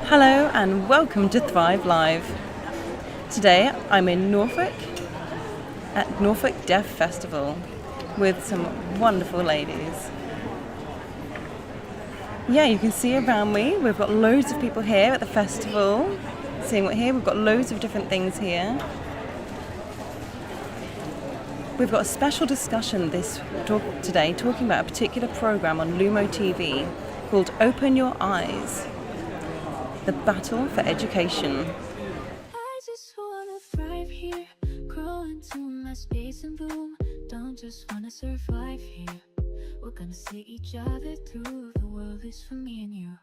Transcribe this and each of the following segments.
Hello and welcome to Thrive Live. Today I'm in Norfolk at Norfolk Deaf Festival with some wonderful ladies. Yeah, you can see around me, we've got loads of people here at the festival. Seeing what here, we've got loads of different things here. We've got a special discussion today talking about a particular program on Lumo TV called Open Your Eyes, the battle for education. I just wanna thrive here, grow into my space and boom. Don't just wanna survive here. We're gonna see each other through. The world is for me and you.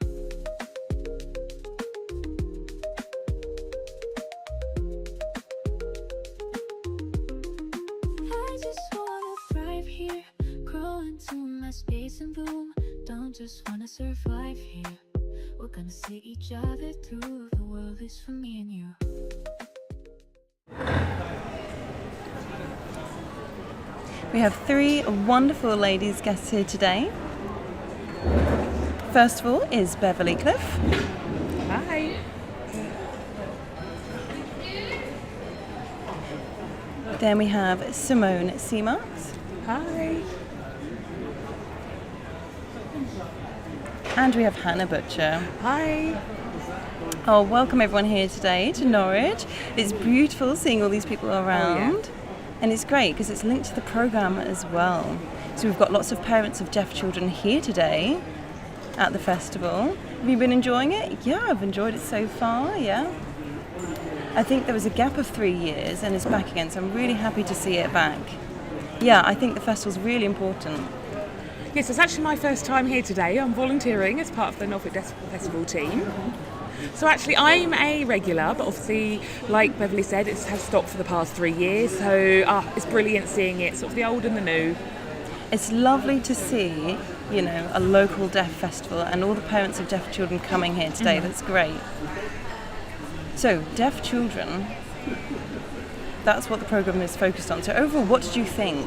I just wanna thrive here, grow into my space and boom. Don't just wanna survive here. We're gonna see each other through. The world is for me and you. We have three wonderful ladies guests here today. First of all is Beverly Cliff. Hi. Then we have Simone Seamarks. Hi. And we have Hannah Butcher. Hi. Oh, welcome everyone here today to Norwich. It's beautiful seeing all these people around. Oh, yeah. And it's great because it's linked to the programme as well. So we've got lots of parents of deaf children here today at the festival. Have you been enjoying it? Yeah, I've enjoyed it so far, yeah. I think there was a gap of 3 years and it's back again, so I'm really happy to see it back. Yeah, I think the festival's really important. Yes, it's actually my first time here today. I'm volunteering as part of the Norfolk Deaf Festival team. So actually I'm a regular, but obviously, like Beverly said, it has stopped for the past 3 years. So it's brilliant seeing it, sort of the old and the new. It's lovely to see, a local deaf festival and all the parents of deaf children coming here today. That's great. So, deaf children, that's what the programme is focused on. So overall, what did you think?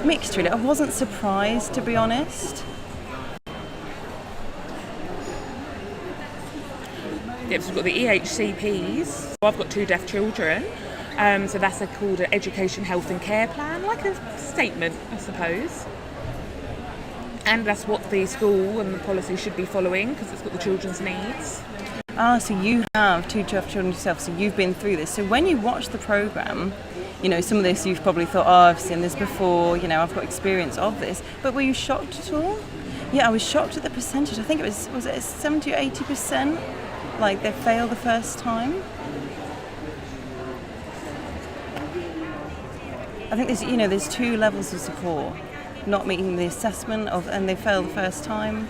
Mixed, really. I wasn't surprised, to be honest. Yep, so we've got the EHCPs. I've got 2 deaf children. So that's called an Education, Health and Care Plan, like a statement, I suppose. And that's what the school and the policy should be following because it's got the children's needs. So you have 2 deaf children yourself, so you've been through this. So when you watch the programme, some of this you've probably thought, I've seen this before, I've got experience of this. But were you shocked at all? Yeah, I was shocked at the percentage. I think it was it 70 or 80%? Like they fail the first time? I think there's 2 levels of support. Not meeting the assessment and they fail the first time.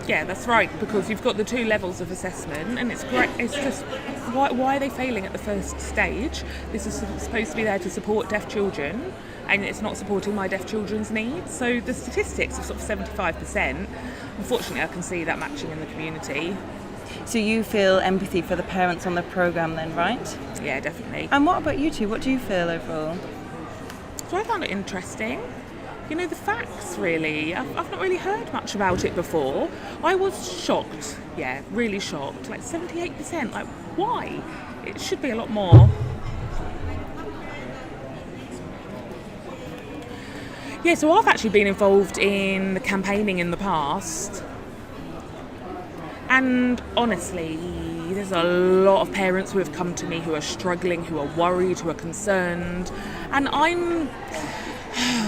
Yeah, that's right, because you've got the 2 levels of assessment and it's great. It's just, why are they failing at the first stage? This is supposed to be there to support deaf children and it's not supporting my deaf children's needs. So the statistics are sort of 75%. Unfortunately, I can see that matching in the community. So you feel empathy for the parents on the programme then, right? Yeah, definitely. And what about you two? What do you feel overall? So I found it interesting. The facts, really. I've not really heard much about it before. I was shocked, really shocked. Like 78%, like why? It should be a lot more. Yeah, so I've actually been involved in the campaigning in the past. And honestly, there's a lot of parents who have come to me who are struggling, who are worried, who are concerned. And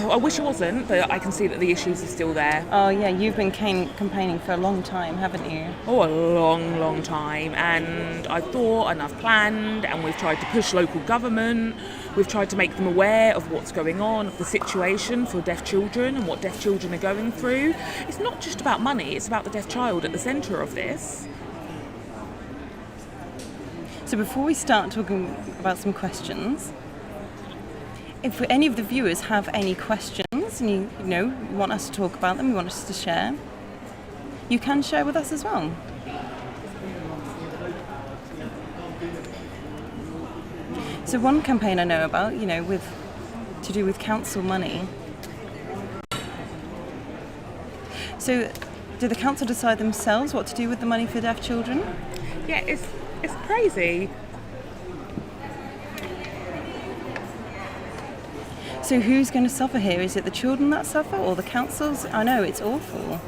I wish it wasn't, but I can see that the issues are still there. Oh yeah, you've been campaigning for a long time, haven't you? Oh, a long, long time. And I've thought and I've planned and we've tried to push local government. We've tried to make them aware of what's going on, of the situation for deaf children and what deaf children are going through. It's not just about money, it's about the deaf child at the centre of this. So before we start talking about some questions, if any of the viewers have any questions and you want us to talk about them, you want us to share, you can share with us as well. So one campaign I know about, to do with council money. So So, do the council decide themselves what to do with the money for deaf children? Yeah, it's crazy. So who's going to suffer here? Is it the children that suffer or the councils? I know, it's awful.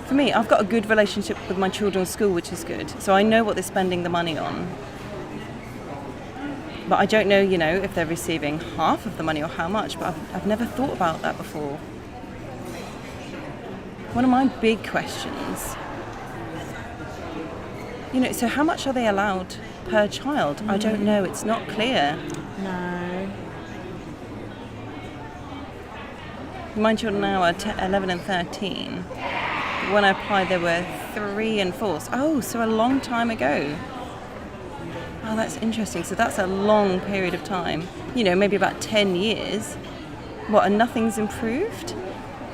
For me, I've got a good relationship with my children's school, which is good. So I know what they're spending the money on. But I don't know, if they're receiving half of the money or how much, but I've never thought about that before. One of my big questions, so how much are they allowed per child? I don't know, it's not clear. No. My children now are 11 and 13. When I applied, there were 3 and 4. So a long time ago. Oh, that's interesting. So that's a long period of time. Maybe about 10 years. What, and nothing's improved?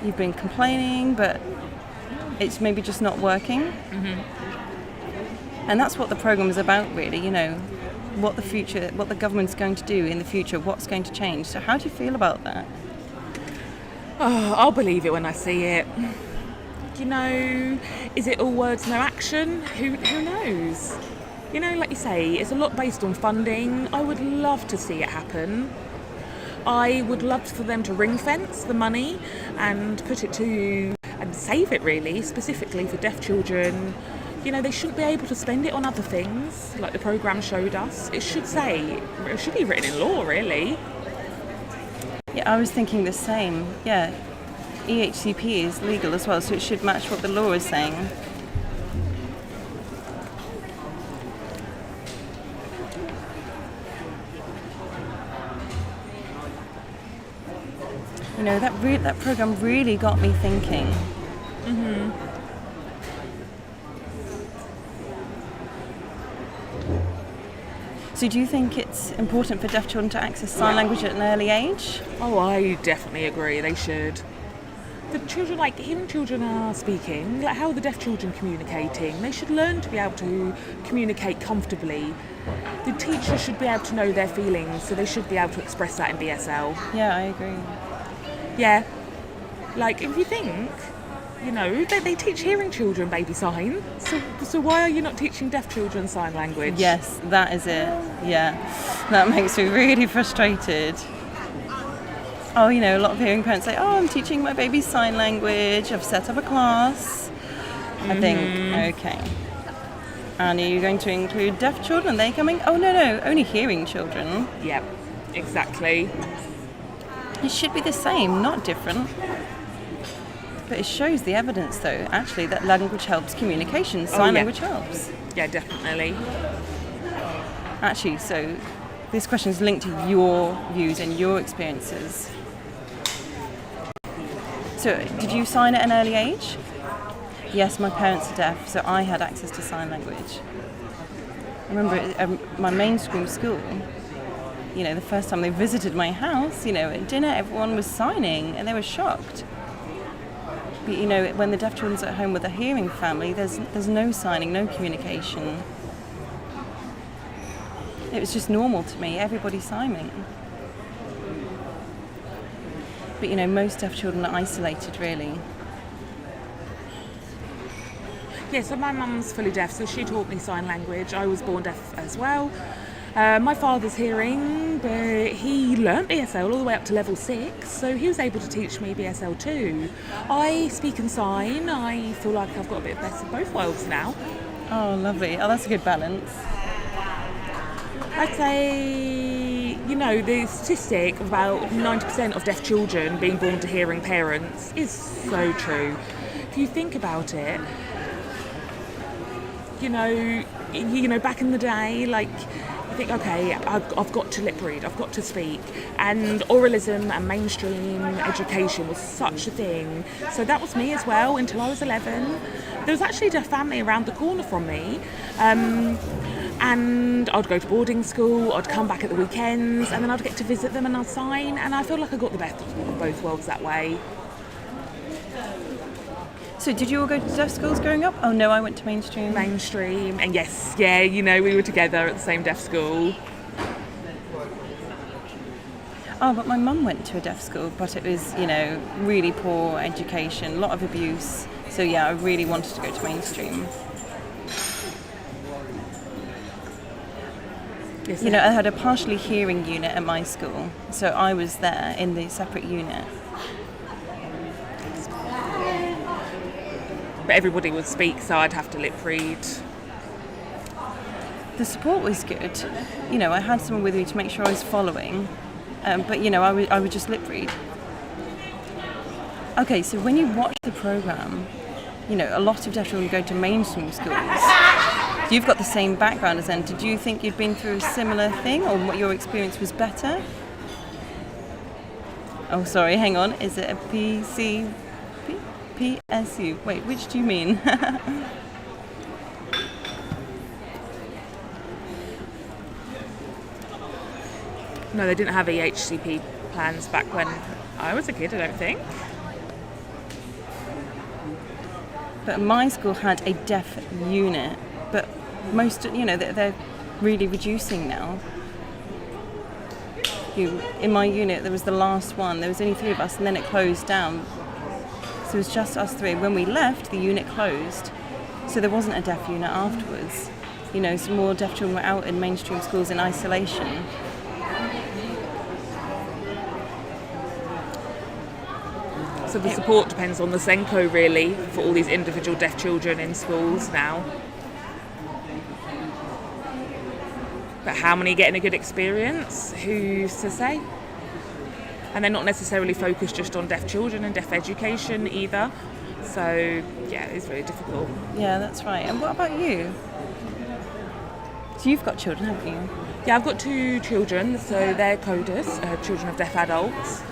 You've been complaining, but it's maybe just not working. Mm-hmm. And that's what the program is about, really. What the government's going to do in the future, what's going to change. So how do you feel about that? Oh, I'll believe it when I see it. Is it all words, no action? Who knows? Like you say, it's a lot based on funding. I would love to see it happen. I would love for them to ring fence the money and put it to, and save it really, specifically for deaf children. They shouldn't be able to spend it on other things, like the programme showed us. It should be written in law, really. Yeah, I was thinking the same. Yeah, EHCP is legal as well, so it should match what the law is saying. That program really got me thinking. Mm-hmm. So do you think it's important for deaf children to access sign language at an early age? Oh, I definitely agree. They should. The children, hearing children are speaking, how are the deaf children communicating? They should learn to be able to communicate comfortably. The teacher should be able to know their feelings, so they should be able to express that in BSL. Yeah, I agree. Yeah. If you think, they teach hearing children baby signs, so why are you not teaching deaf children sign language? Yes, that is it. Yeah. That makes me really frustrated. Oh, a lot of hearing parents say, I'm teaching my baby sign language, I've set up a class. I think, okay. And are you going to include deaf children? Are they coming? Oh, no, only hearing children. Yep, exactly. It should be the same, not different. But it shows the evidence, though, actually, that language helps communication. Sign language helps. Yeah, definitely. Actually, so this question is linked to your views and your experiences. So, did you sign at an early age? Yes, my parents are deaf, so I had access to sign language. I remember my mainstream school, the first time they visited my house, at dinner, everyone was signing and they were shocked. But, when the deaf children's at home with a hearing family, there's no signing, no communication. It was just normal to me, everybody signing. But, most deaf children are isolated, really. Yeah, so my mum's fully deaf, so she taught me sign language. I was born deaf as well. My father's hearing, but he learnt BSL all the way up to level 6, so he was able to teach me BSL too. I speak and sign. I feel like I've got a bit of best of both worlds now. Oh, lovely. Oh, that's a good balance. I'd say, the statistic of about 90% of deaf children being born to hearing parents is so true. If you think about it, back in the day, you think, okay, I've got to lip read, I've got to speak, and oralism and mainstream education was such a thing. So that was me as well until I was 11. There was actually a deaf family around the corner from me, and I'd go to boarding school, I'd come back at the weekends, and then I'd get to visit them and I'd sign, and I feel like I got the best of both worlds that way. So did you all go to deaf schools growing up? Oh no, I went to mainstream. Mainstream, and yes, we were together at the same deaf school. Oh, but my mum went to a deaf school, but it was, really poor education, a lot of abuse. So yeah, I really wanted to go to mainstream. Yes, I had a partially hearing unit at my school, so I was there in the separate unit. but everybody would speak, so I'd have to lip read. The support was good. I had someone with me to make sure I was following, but I would just lip read. Okay, so when you watch the programme, a lot of deaf children go to mainstream schools. You've got the same background as them. Did you think you'd been through a similar thing, or what your experience was better? Oh, sorry, hang on. Is it a PSU? Wait, which do you mean? No, they didn't have EHCP plans back when I was a kid, I don't think. But my school had a deaf unit, but most, they're really reducing now. In my unit, there was the last one. There was only 3 of us, and then it closed down. So it was just us 3. When we left, the unit closed. So there wasn't a deaf unit afterwards. Some more deaf children were out in mainstream schools in isolation. So the support depends on the SENCO really for all these individual deaf children in schools now. But how many get in a good experience? Who's to say? And they're not necessarily focused just on deaf children and deaf education either. So yeah, it's very difficult. Yeah, that's right. And what about you? So you've got children, haven't you? Yeah, I've got 2 children, so they're coders, children of deaf adults.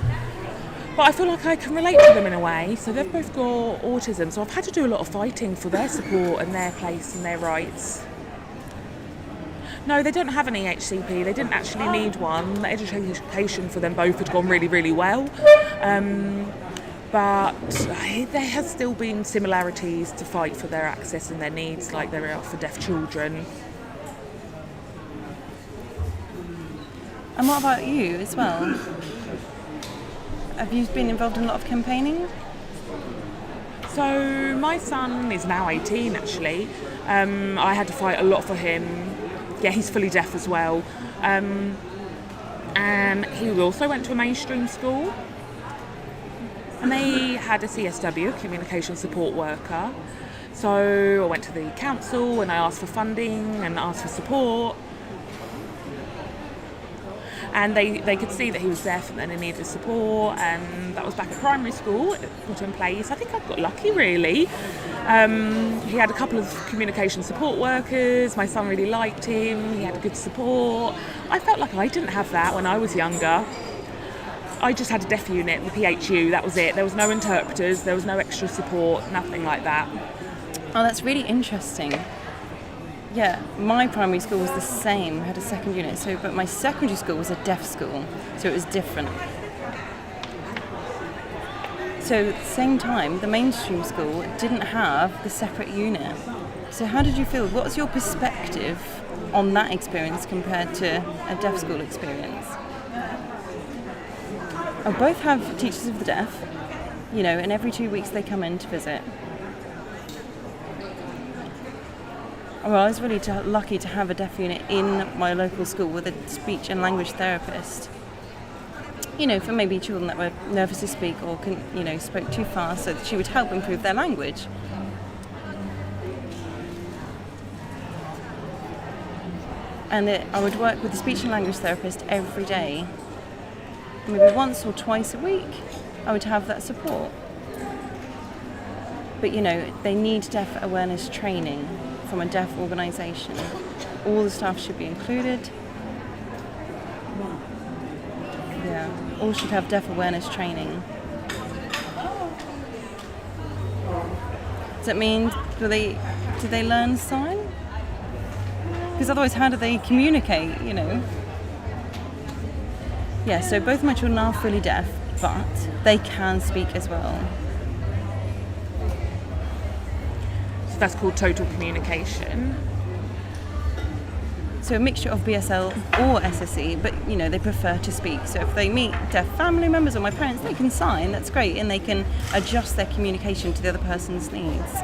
But I feel like I can relate to them in a way. So they've both got autism, so I've had to do a lot of fighting for their support and their place and their rights. No, they don't have an EHCP. They didn't actually need one. The education for them both had gone really, really well. But there has still been similarities to fight for their access and their needs like there are for deaf children. And what about you as well? Have you been involved in a lot of campaigning? So my son is now 18 actually. I had to fight a lot for him. Yeah, he's fully deaf as well. And he also went to a mainstream school. And they had a CSW, a communication support worker. So I went to the council and I asked for funding and asked for support. And they could see that he was deaf and then he needed support, and that was back at primary school, it put in place. I think I got lucky really. He had a couple of communication support workers, my son really liked him, he had good support. I felt like I didn't have that when I was younger. I just had a deaf unit, the PHU, that was it. There was no interpreters, there was no extra support, nothing like that. Oh, that's really interesting. Yeah, my primary school was the same, had a second unit, but my secondary school was a deaf school, so it was different. So at the same time, the mainstream school didn't have the separate unit. So how did you feel? What was your perspective on that experience compared to a deaf school experience? I both have teachers of the deaf, and every 2 weeks they come in to visit. Well, I was really lucky to have a deaf unit in my local school with a speech and language therapist. For maybe children that were nervous to speak or spoke too fast, so that she would help improve their language. And I would work with a speech and language therapist every day. Maybe once or twice a week, I would have that support. But they need deaf awareness training from a deaf organisation. All the staff should be included. Yeah, all should have deaf awareness training. Does that mean, do they learn sign? Because otherwise how do they communicate, Yeah, so both my children are fully deaf, but they can speak as well. That's called total communication. So a mixture of BSL or SSE, but they prefer to speak. So if they meet deaf family members or my parents, they can sign, that's great, and they can adjust their communication to the other person's needs.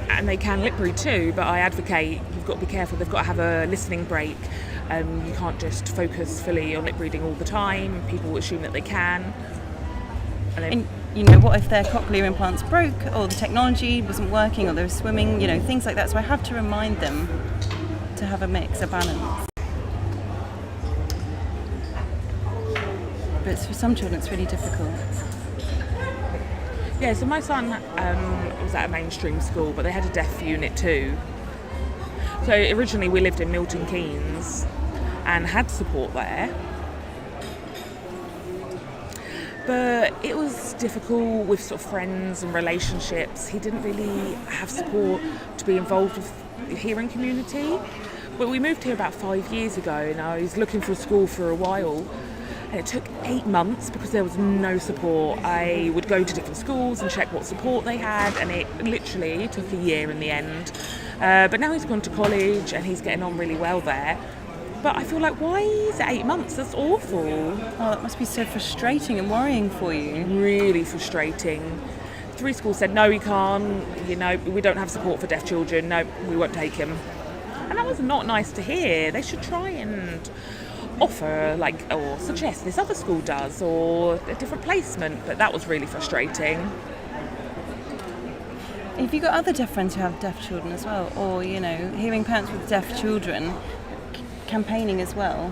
And they can lip read too, but I advocate you've got to be careful. They've got to have a listening break. You can't just focus fully on lip reading all the time. People will assume that they can. And what if their cochlear implants broke, or the technology wasn't working, or they were swimming, things like that. So I have to remind them to have a mix, a balance. But for some children it's really difficult. Yeah, so my son was at a mainstream school, but they had a deaf unit too. So originally we lived in Milton Keynes and had support there. But it was difficult with sort of friends and relationships. He didn't really have support to be involved with the hearing community. But we moved here about 5 years ago, and I was looking for a school for a while. And it took 8 months because there was no support. I would go to different schools and check what support they had, and it literally took a year in the end. But now he's gone to college and he's getting on really well there. But I feel like, why is it 8 months? That's awful. Oh, that must be so frustrating and worrying for you. Really frustrating. 3 schools said, no, he can't, we don't have support for deaf children, no, we won't take him. And that was not nice to hear. They should try and offer, or suggest this other school does, or a different placement, but that was really frustrating. Have you got other deaf friends who have deaf children as well, or hearing parents with deaf children campaigning as well?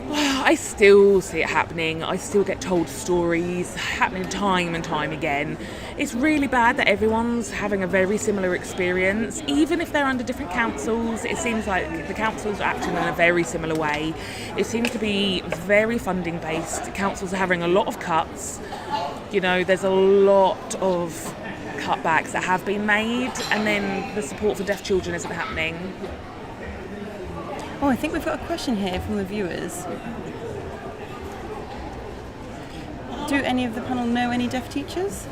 I still see it happening. I still get told stories happening time and time again. It's really bad that everyone's having a very similar experience. Even if they're under different councils, it seems like the councils are acting in a very similar way. It seems to be very funding based. Councils are having a lot of cuts. There's a lot of cutbacks that have been made, and then the support for deaf children isn't happening. Oh, I think we've got a question here from the viewers. Do any of the panel know any deaf teachers?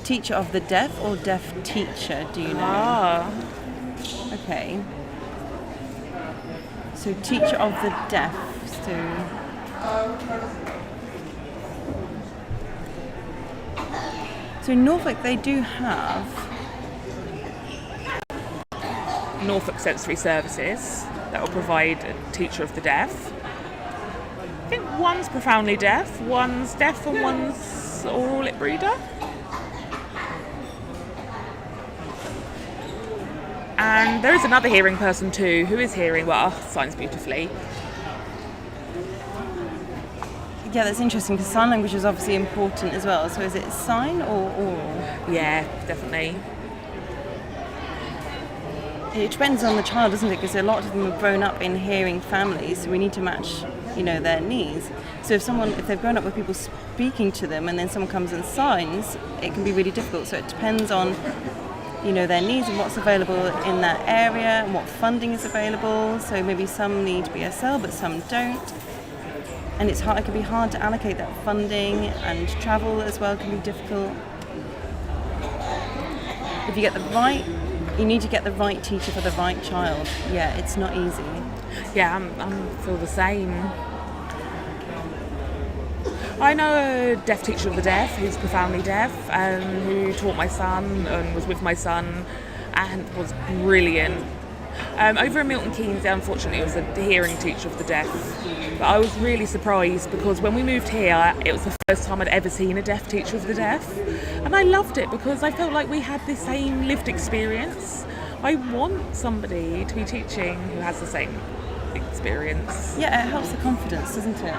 Teacher of the deaf or deaf teacher, do you know? Okay. So teacher of the deaf, So in Norfolk they do have Norfolk Sensory Services that will provide a teacher of the deaf. I think one's profoundly deaf, one's deaf, and one's oral lip reader. And there is another hearing person too who is hearing well, signs beautifully. Yeah, that's interesting because sign language is obviously important as well. So is it sign or oral? Yeah, definitely. It depends on the child, doesn't it? Because a lot of them have grown up in hearing families, so we need to match, their needs. So if they've grown up with people speaking to them, and then someone comes and signs, it can be really difficult. So it depends on, their needs and what's available in that area and what funding is available. So maybe some need BSL, but some don't. And it can be hard to allocate that funding, and travel as well can be difficult. If you you need to get the right teacher for the right child. Yeah, it's not easy. Yeah, I feel the same. I know a deaf teacher of the deaf who's profoundly deaf, who taught my son and was with my son and was brilliant. Over in Milton Keynes, unfortunately, it was a hearing teacher of the deaf. But I was really surprised because when we moved here, it was the first time I'd ever seen a deaf teacher of the deaf. And I loved it because I felt like we had the same lived experience. I want somebody to be teaching who has the same experience. Yeah, it helps the confidence, doesn't it?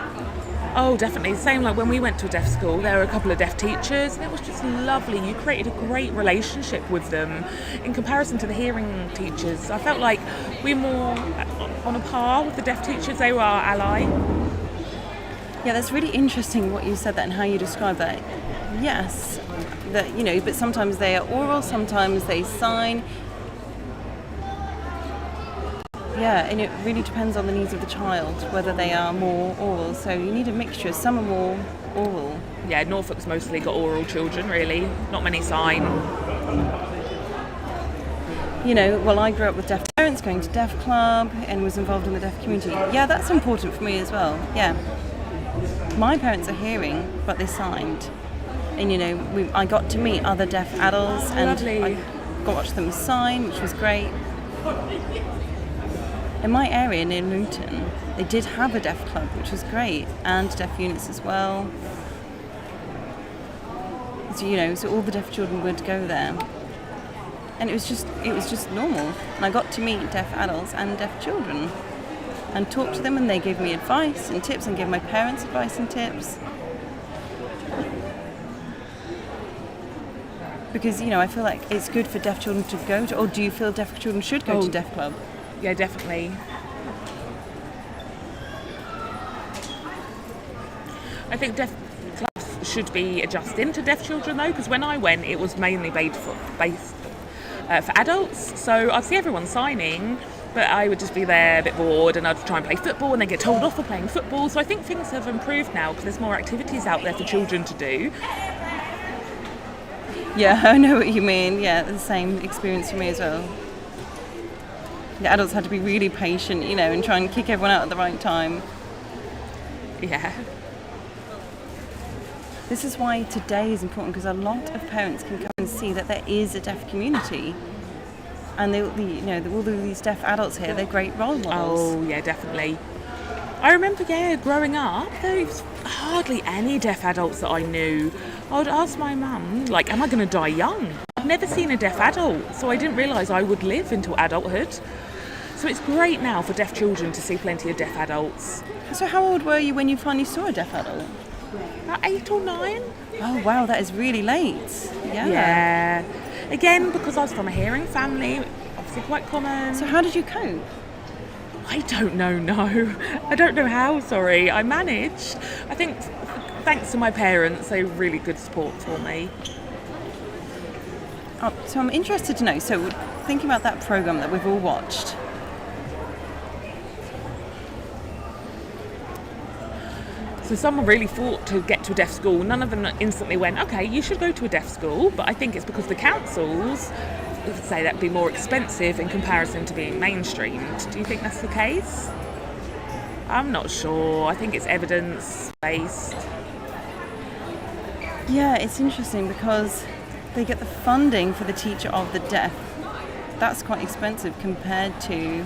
Oh, definitely. Same like when we went to a deaf school, there were a couple of deaf teachers and it was just lovely. You created a great relationship with them. In comparison to the hearing teachers, I felt like we were more on a par with the deaf teachers. They were our ally. Yeah, that's really interesting what you said that and how you describe that. Yes, but sometimes they are oral, sometimes they sign. Yeah, and it really depends on the needs of the child, whether they are more oral. So you need a mixture. Some are more oral. Yeah, Norfolk's mostly got oral children, really. Not many sign. Well, I grew up with deaf parents, going to deaf club, and was involved in the deaf community. Yeah, that's important for me as well. Yeah. My parents are hearing, but they signed. And, I got to meet other deaf adults, and Lovely. I got to watch them sign, which was great. In my area near Luton, they did have a deaf club, which was great, and deaf units as well. So all the deaf children would go there. And it was just normal. And I got to meet deaf adults and deaf children and talk to them, and they gave me advice and tips and gave my parents advice and tips. Because, I feel like it's good for deaf children to go to, or do you feel deaf children should go to deaf club? Yeah, definitely. I think deaf clubs should be adjusting to deaf children though, because when I went, it was mainly based for adults. So I'd see everyone signing, but I would just be there a bit bored, and I'd try and play football, and then get told off for playing football. So I think things have improved now because there's more activities out there for children to do. Yeah, I know what you mean. Yeah, the same experience for me as well. The adults had to be really patient, and try and kick everyone out at the right time. Yeah. This is why today is important, because a lot of parents can come and see that there is a deaf community. And all these deaf adults here, they're great role models. Oh, yeah, definitely. I remember, growing up, there was hardly any deaf adults that I knew. I would ask my mum, am I going to die young? I've never seen a deaf adult, so I didn't realise I would live until adulthood. So it's great now for deaf children to see plenty of deaf adults. So how old were you when you finally saw a deaf adult? About 8 or 9. Oh, wow, that is really late. Yeah. Again, because I was from a hearing family, obviously quite common. So how did you cope? I don't know, no. I don't know how, sorry. I managed. I think thanks to my parents, they were really good support for me. Oh, so I'm interested to know, so thinking about that programme that we've all watched, so someone really fought to get to a deaf school. None of them instantly went, okay, you should go to a deaf school, but I think it's because the councils say that'd be more expensive in comparison to being mainstreamed. Do you think that's the case? I'm not sure. I think it's evidence-based. Yeah, it's interesting because they get the funding for the teacher of the deaf. That's quite expensive compared to...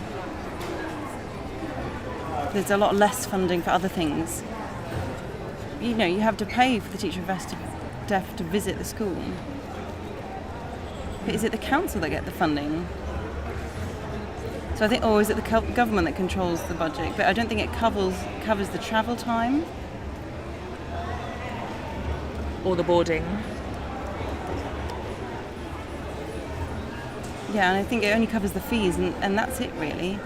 There's a lot less funding for other things. You have to pay for the teacher of deaf to visit the school. But is it the council that get the funding? So I think, or is it the government that controls the budget? But I don't think it covers the travel time. Or the boarding. Yeah, and I think it only covers the fees, and that's it really.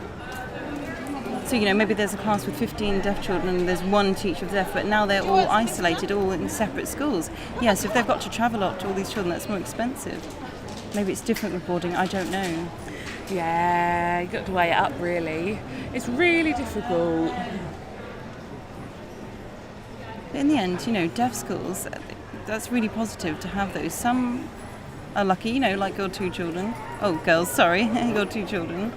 So, maybe there's a class with 15 deaf children and there's one teacher of deaf, but now they're all isolated, all in separate schools. Yeah, so if they've got to travel up to all these children, that's more expensive. Maybe it's different with boarding, I don't know. Yeah, you've got to weigh it up really. It's really difficult. But in the end, deaf schools, that's really positive to have those. Some are lucky, like your 2 children. Oh, girls, sorry, your 2 children.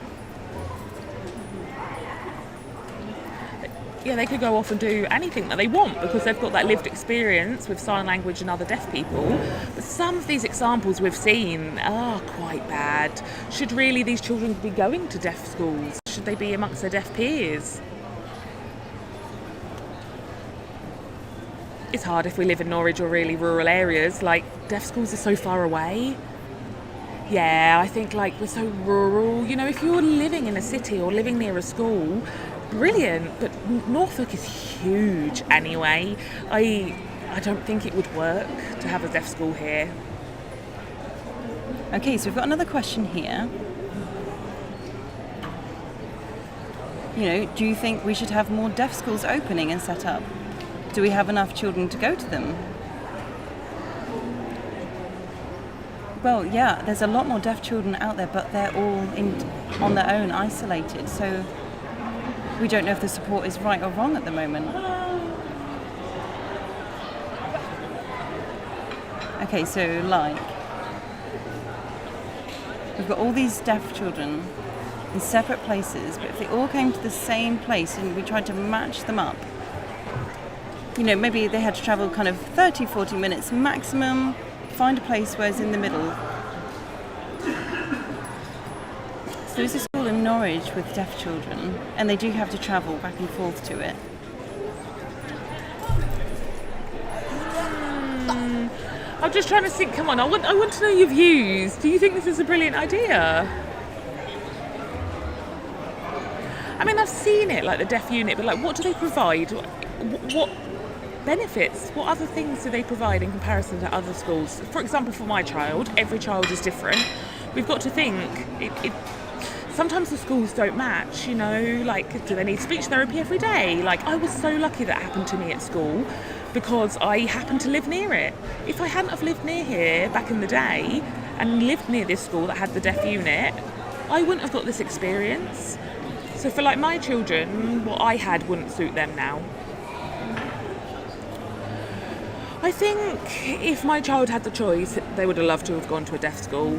Yeah, they could go off and do anything that they want because they've got that lived experience with sign language and other deaf people. But some of these examples we've seen are quite bad. Should really these children be going to deaf schools? Should they be amongst their deaf peers? It's hard if we live in Norwich or really rural areas. Deaf schools are so far away. Yeah, I think we're so rural. If you're living in a city or living near a school, brilliant, but Norfolk is huge anyway. I don't think it would work to have a deaf school here. Okay, so we've got another question here. Do you think we should have more deaf schools opening and set up? Do we have enough children to go to them? Well, yeah, there's a lot more deaf children out there, but they're all on their own, isolated. So we don't know if the support is right or wrong at the moment. Okay, so we've got all these deaf children in separate places, but if they all came to the same place and we tried to match them up, maybe they had to travel kind of 30, 40 minutes maximum, find a place where it's in the middle. So there's a school in Norwich with deaf children, and they do have to travel back and forth to it. I'm just trying to think, come on, I want to know your views. Do you think this is a brilliant idea? I mean, I've seen it, like the deaf unit, but what do they provide? What benefits, what other things do they provide in comparison to other schools? For example, for my child, every child is different. We've got to think, sometimes the schools don't match, do they need speech therapy every day? I was so lucky that happened to me at school because I happened to live near it. If I hadn't have lived near here back in the day and lived near this school that had the deaf unit, I wouldn't have got this experience. So for my children, what I had wouldn't suit them now. I think if my child had the choice, they would have loved to have gone to a deaf school.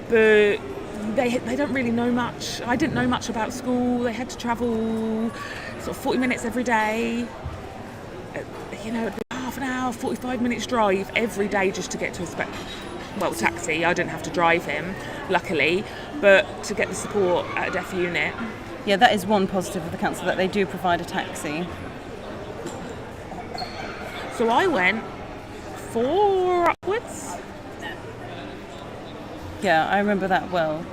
But they don't really know much. I didn't know much about school. They had to travel sort of 40 minutes every day. It'd be half an hour, 45 minutes drive every day just to get to a taxi. I didn't have to drive him, luckily, but to get the support at a deaf unit. Yeah, that is one positive of the council, that they do provide a taxi. So I went 4 upwards. Yeah, I remember that well.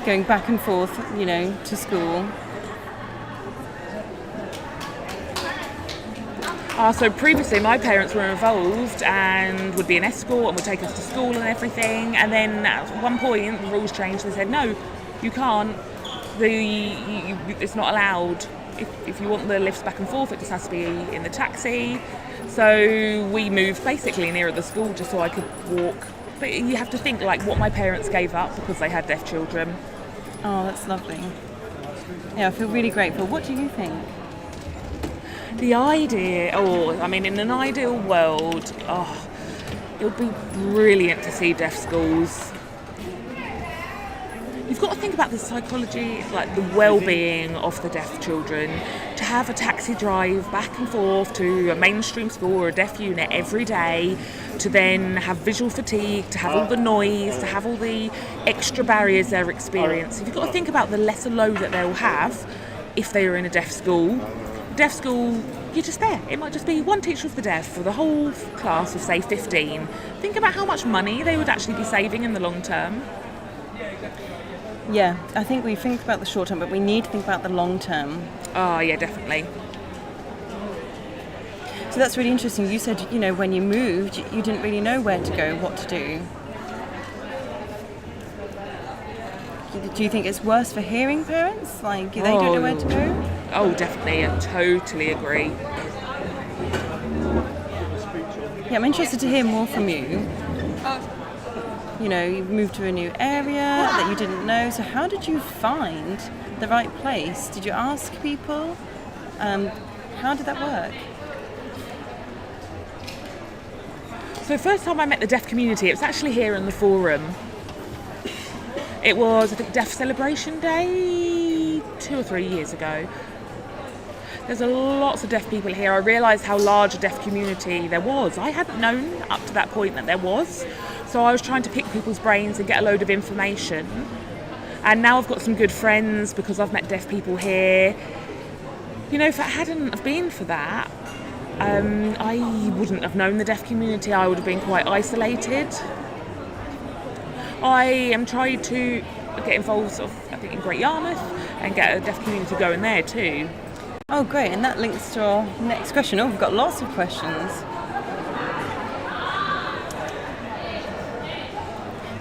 Going back and forth, to school. So previously my parents were involved and would be an escort and would take us to school and everything, and then at one point the rules changed. They said, no, you can't, it's not allowed. If you want the lifts back and forth, it just has to be in the taxi. So we moved basically nearer the school just so I could walk. But you have to think what my parents gave up because they had deaf children. Oh, that's lovely. Yeah, I feel really grateful. What do you think? The idea, in an ideal world, it would be brilliant to see deaf schools. You've got to think about the psychology, the well-being of the deaf children. To have a taxi drive back and forth to a mainstream school or a deaf unit every day, to then have visual fatigue, to have all the noise, to have all the extra barriers they're experiencing. You've got to think about the lesser load that they'll have if they are in a deaf school. Deaf school, you're just there. It might just be one teacher of the deaf for the whole class of, say, 15. Think about how much money they would actually be saving in the long term. Yeah, I think we think about the short term, but we need to think about the long term. Oh, yeah, definitely. So that's really interesting. You said, when you moved, you didn't really know where to go, what to do. Do you think it's worse for hearing parents? They don't know where to go? Oh, definitely. I totally agree. Yeah, I'm interested to hear more from you. You moved to a new area that you didn't know. So how did you find the right place? Did you ask people? How did that work? So first time I met the deaf community, it was actually here in the forum. It was, I think, Deaf Celebration Day 2 or 3 years ago. There's lots of deaf people here. I realised how large a deaf community there was. I hadn't known up to that point that there was. So I was trying to pick people's brains and get a load of information. And now I've got some good friends because I've met deaf people here. If it hadn't have been for that, I wouldn't have known the deaf community. I would have been quite isolated. I am trying to get involved, I think, in Great Yarmouth and get a deaf community going there too. Oh, great. And that links to our next question. Oh, we've got lots of questions.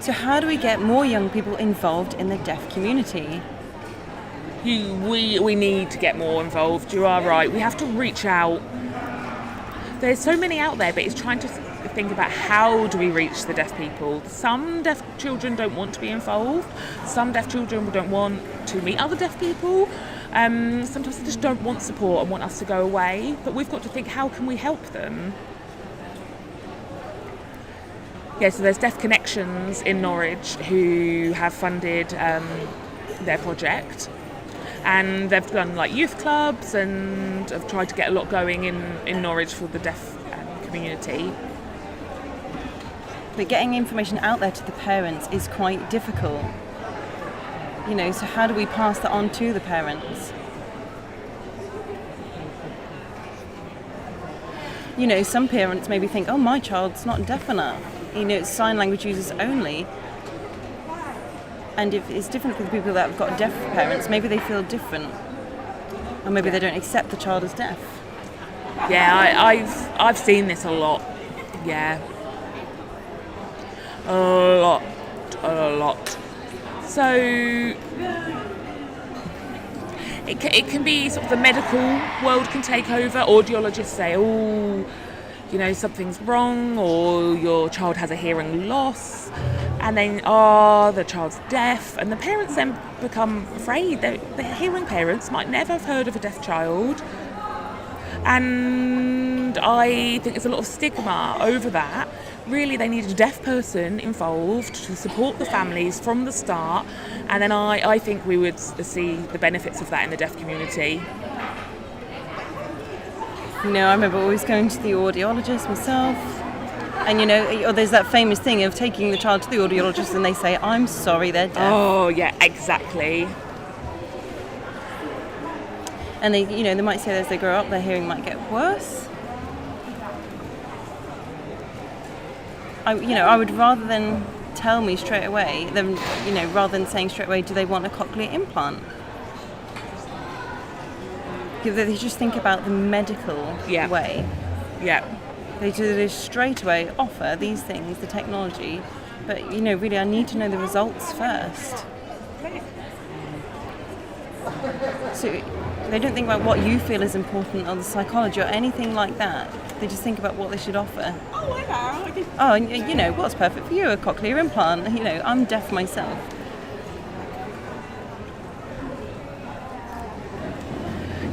So how do we get more young people involved in the deaf community? We need to get more involved. You are right. We have to reach out there's so many out there, but it's trying to think about how do we reach the deaf people. Some deaf children don't want to be involved. Some deaf children don't want to meet other deaf people. Sometimes they just don't want support and want us to go away. But we've got to think, how can we help them? Yeah, so there's Deaf Connections in Norwich who have funded their project. And they've done like youth clubs and have tried to get a lot going in Norwich for the deaf community. But getting information out there to the parents is quite difficult. So how do we pass that on to the parents? Some parents maybe think, oh, my child's not deaf enough. It's sign language users only. And if it's different for the people that have got deaf parents, maybe they feel different. Or maybe they don't accept the child as deaf. Yeah, I've seen this a lot. Yeah. A lot. So it can be sort of the medical world can take over. Audiologists say, something's wrong, or your child has a hearing loss, and then the child's deaf, and the parents then become afraid. The hearing parents might never have heard of a deaf child, and I think there's a lot of stigma over that. Really, they need a deaf person involved to support the families from the start, and then I think we would see the benefits of that in the deaf community. I remember always going to the audiologist myself, and or there's that famous thing of taking the child to the audiologist and they say, I'm sorry, they're deaf. Oh, yeah, exactly. And they might say that as they grow up, their hearing might get worse. I would rather than tell me straight away, rather than saying straight away, do they want a cochlear implant? They just think about the medical way. Yeah. They just straight away offer these things, the technology, but really I need to know the results first. So they don't think about what you feel is important or the psychology or anything like that. They just think about what they should offer. And what's perfect for you? A cochlear implant. I'm deaf myself.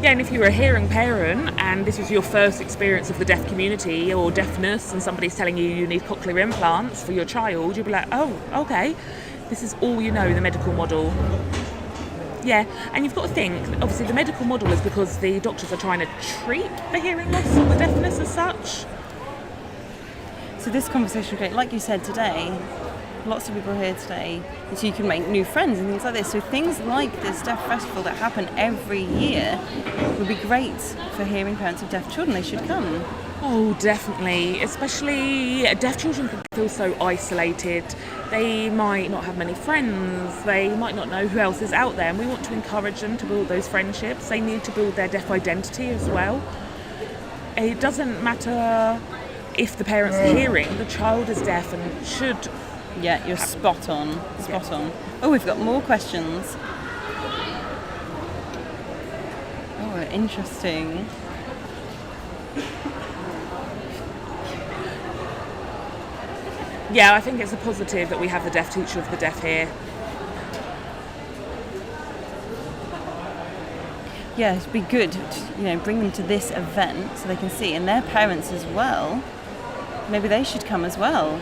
Yeah, and if you were a hearing parent and this was your first experience of the deaf community or deafness, and somebody's telling you need cochlear implants for your child, you'd be like, oh, okay, this is all the medical model. Yeah, and you've got to think, obviously the medical model is because the doctors are trying to treat the hearing loss or the deafness as such. So this conversation is great. Like you said today, lots of people here today, so you can make new friends and things like this. So things like this Deaf Festival that happen every year would be great for hearing parents of deaf children. They should come. Oh, definitely. Especially deaf children can feel so isolated. They might not have many friends. They might not know who else is out there. And we want to encourage them to build those friendships. They need to build their deaf identity as well. It doesn't matter if the parents are hearing. The child is deaf and should... Yeah, you're spot on. Spot on. Oh, we've got more questions. Oh, interesting. Yeah, I think it's a positive that we have the deaf teacher of the deaf here. Yeah, it'd be good to, bring them to this event so they can see, and their parents as well. Maybe they should come as well.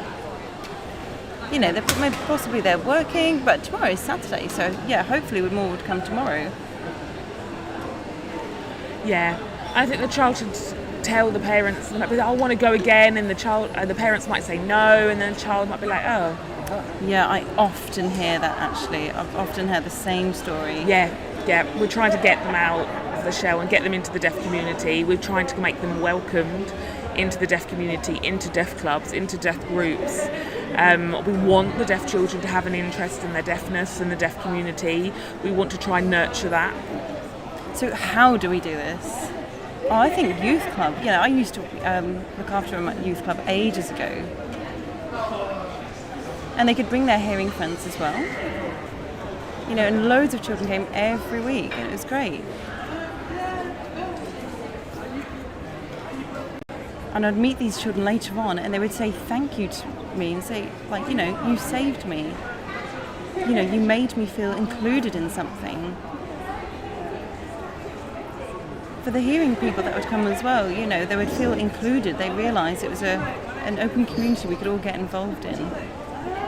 Possibly they're working, but tomorrow is Saturday, so yeah, hopefully more would come tomorrow. Yeah, I think the child should tell the parents, I want to go again, and the parents might say no, and then the child might be like, oh. Yeah, I often hear that actually. I've often heard the same story. Yeah, we're trying to get them out of the shell and get them into the deaf community. We're trying to make them welcomed into the deaf community, into deaf clubs, into deaf groups. We want the deaf children to have an interest in their deafness and the deaf community. We want to try and nurture that. So how do we do this? Oh, I think youth club. Yeah, I used to look after a youth club ages ago. And they could bring their hearing friends as well. And loads of children came every week, and it was great. And I'd meet these children later on and they would say thank you to me and say, like, you know, you saved me. You know, you made me feel included in something. For the hearing people that would come as well, you know, they would feel included. They realised it was an open community we could all get involved in.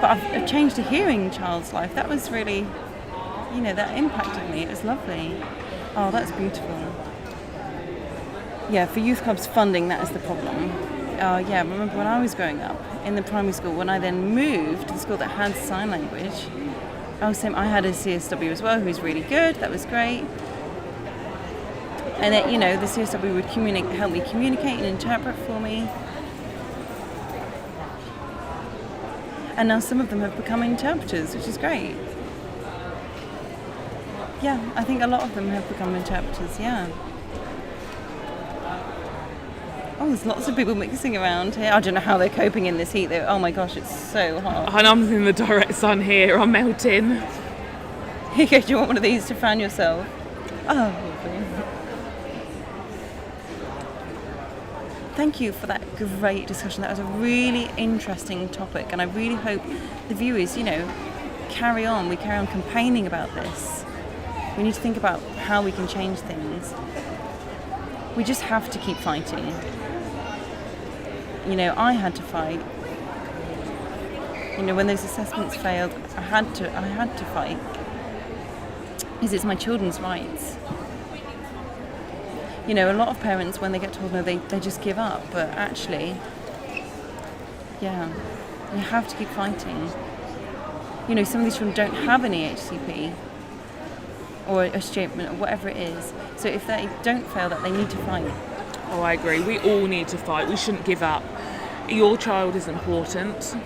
But I've changed a hearing child's life. That was really, you know, that impacted me. It was lovely. Oh, that's beautiful. Yeah, for youth clubs funding, that is the problem. Yeah, I remember when I was growing up in the primary school, when I then moved to the school that had sign language, I had a CSW as well who was really good. That was great. And it, you know, the CSW would help me communicate and interpret for me. And now some of them have become interpreters, which is great. Yeah, I think a lot of them have become interpreters, yeah. Oh, there's lots of people mixing around here. I don't know how they're coping in this heat though. Oh my gosh, it's so hot. And I'm in the direct sun here, I'm melting. Here you go, do you want one of these to fan yourself? Oh, lovely. Thank you for that great discussion. That was a really interesting topic, and I really hope the viewers, you know, carry on campaigning about this. We need to think about how we can change things. We just have to keep fighting. You know, I had to fight. You know, when those assessments failed, I had to fight. Because it's my children's rights. You know, a lot of parents, when they get told no, they just give up. But actually, yeah, you have to keep fighting. You know, some of these children don't have any HCP or a statement or whatever it is. So if they don't fail that, they need to fight. Oh, I agree. We all need to fight. We shouldn't give up. Your child is important.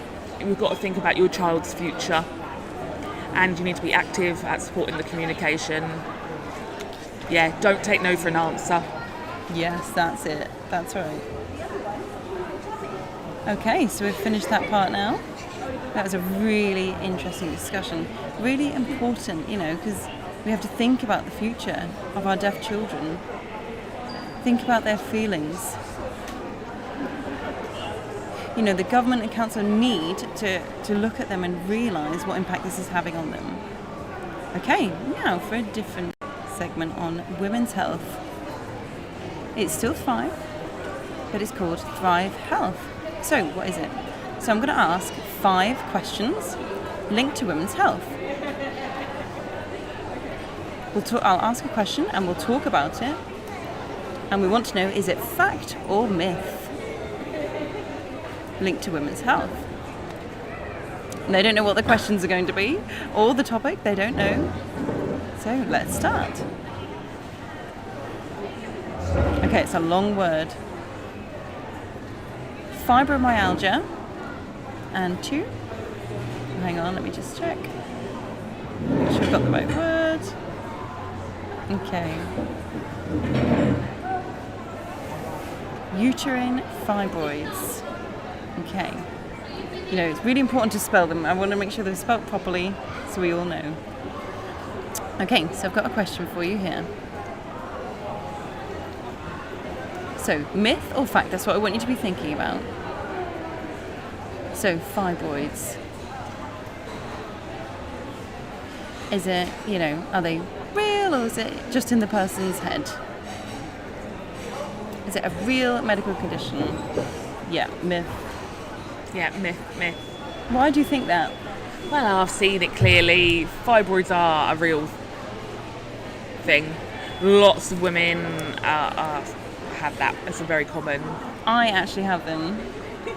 We've got to think about your child's future. And you need to be active at supporting the communication. Yeah, don't take no for an answer. Yes, that's it. That's right. Okay, so we've finished that part now. That was a really interesting discussion. Really important, you know, because we have to think about the future of our deaf children. Think about their feelings. You know, the government and council need to look at them and realise what impact this is having on them. Okay, now for a different segment on women's health. It's still Thrive, but it's called Thrive Health. So, what is it? So I'm going to ask 5 questions linked to women's health. I'll ask a question and we'll talk about it. And we want to know, is it fact or myth linked to women's health? And they don't know what the questions are going to be or the topic, they don't know. So let's start. Okay, it's a long word. Fibromyalgia and 2. Hang on, let me just check. Make sure I've got the right word. Okay. Uterine fibroids. Okay. You know, it's really important to spell them. I want to make sure they're spelled properly so we all know. Okay, so I've got a question for you here. So, myth or fact? That's what I want you to be thinking about. So, fibroids. Is it, you know, are they real or is it just in the person's head? Is it a real medical condition? Yeah, myth. Yeah, myth. Why do you think that? Well, I've seen it clearly. Fibroids are a real thing. Lots of women have that. It's a very common. I actually have them.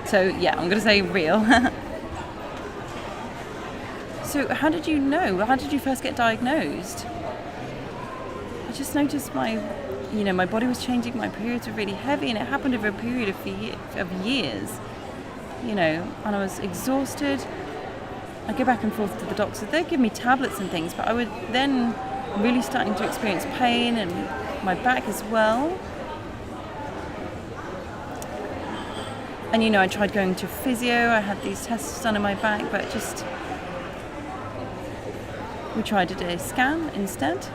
So, yeah, I'm going to say real. So, how did you know? How did you first get diagnosed? I just noticed my body was changing. My periods were really heavy, and it happened over a period of years. You know, and I was exhausted. I go back and forth to the doctor. They'd give me tablets and things, but I would then really starting to experience pain and my back as well. And, you know, I tried going to physio. I had these tests done on my back, but we tried to do a scan instead.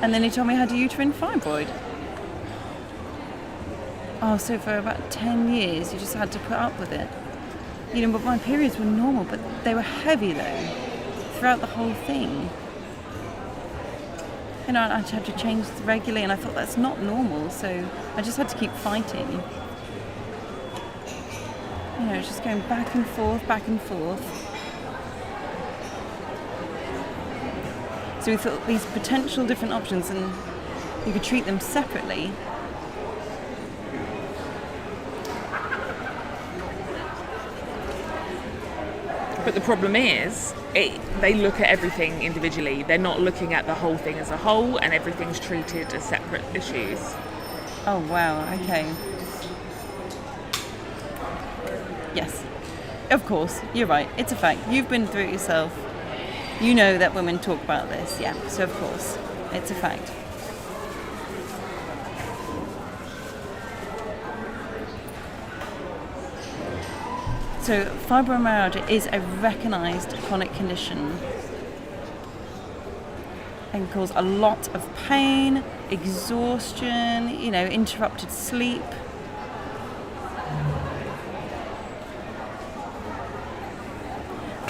And then he told me I had a uterine fibroid. Oh, so for about 10 years you just had to put up with it. But my periods were normal, but they were heavy though, throughout the whole thing. I had to change regularly, and I thought that's not normal, so I just had to keep fighting. Just going back and forth, back and forth. So we thought these potential different options, and you could treat them separately. But the problem is, they look at everything individually. They're not looking at the whole thing as a whole, and everything's treated as separate issues. Oh, wow, okay. Yes, of course, you're right. It's a fact. You've been through it yourself. You know that women talk about this, yeah. So, of course, it's a fact. So fibromyalgia is a recognised chronic condition and can cause a lot of pain, exhaustion, interrupted sleep.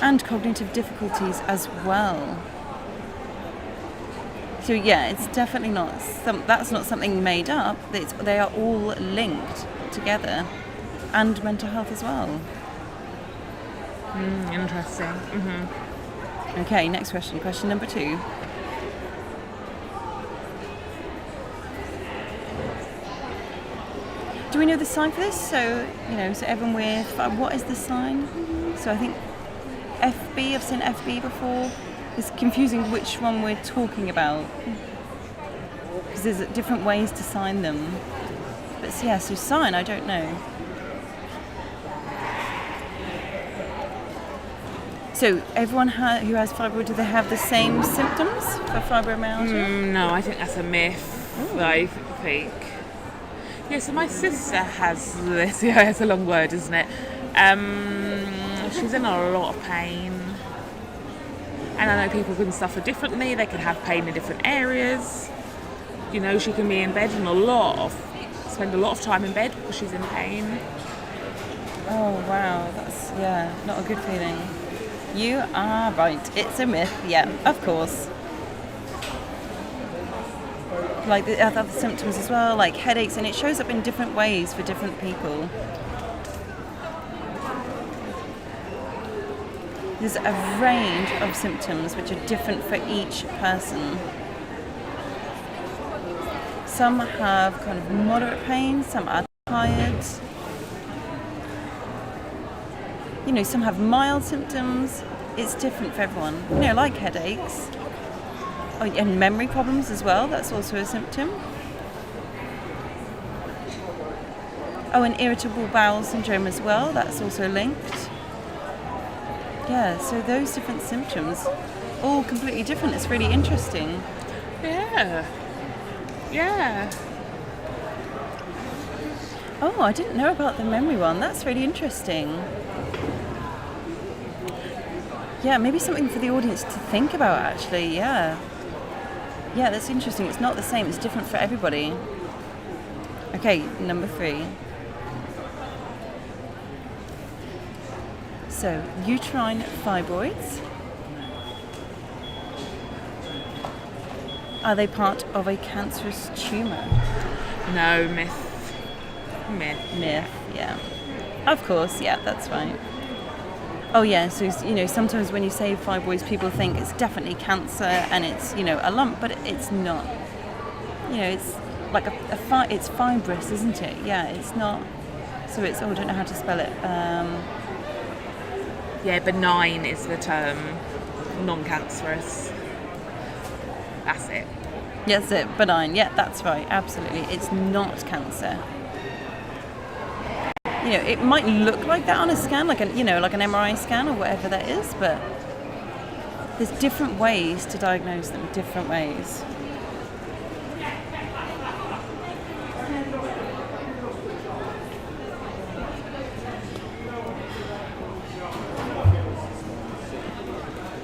And cognitive difficulties as well. So yeah, it's definitely that's not something made up. They are all linked together, and mental health as well. Interesting. Mm-hmm. Okay, next question. Question number 2. Do we know the sign for this? So, so everyone with... What is the sign? So I think FB, I've seen FB before. It's confusing which one we're talking about. Because there's different ways to sign them. But yeah, so sign, I don't know. So everyone who has fibro, do they have the same symptoms for fibromyalgia? No, I think that's a myth. Ooh. I think. Yeah, so my sister has this. Yeah, it's a long word, isn't it? She's in a lot of pain. And I know people can suffer differently. They can have pain in different areas. She can be in bed spend a lot of time in bed because she's in pain. Oh, wow. That's, not a good feeling. You are right. It's a myth. Yeah, of course. Like the other symptoms as well, like headaches, and it shows up in different ways for different people. There's a range of symptoms which are different for each person. Some have kind of moderate pain, some are tired. Some have mild symptoms. It's different for everyone. Like headaches. Oh, and memory problems as well. That's also a symptom. Oh, and irritable bowel syndrome as well. That's also linked. Yeah, so those different symptoms, all completely different. It's really interesting. Yeah. Oh, I didn't know about the memory one. That's really interesting. Yeah, maybe something for the audience to think about, actually. Yeah, that's interesting. It's not the same. It's different for everybody. Okay, number 3. So, uterine fibroids. Are they part of a cancerous tumour? No, myth. Myth, yeah. Of course, yeah, that's right. Oh yeah, so sometimes when you say fibroids, people think it's definitely cancer and it's a lump, but it's not. It's like it's fibrous, isn't it? Yeah, it's not. So it's I don't know how to spell it. Yeah, benign is the term, non-cancerous. That's it. Yes, benign. Yeah, that's right. Absolutely, it's not cancer. It might look like that on a scan, like an MRI scan or whatever that is, but there's different ways to diagnose them, different ways.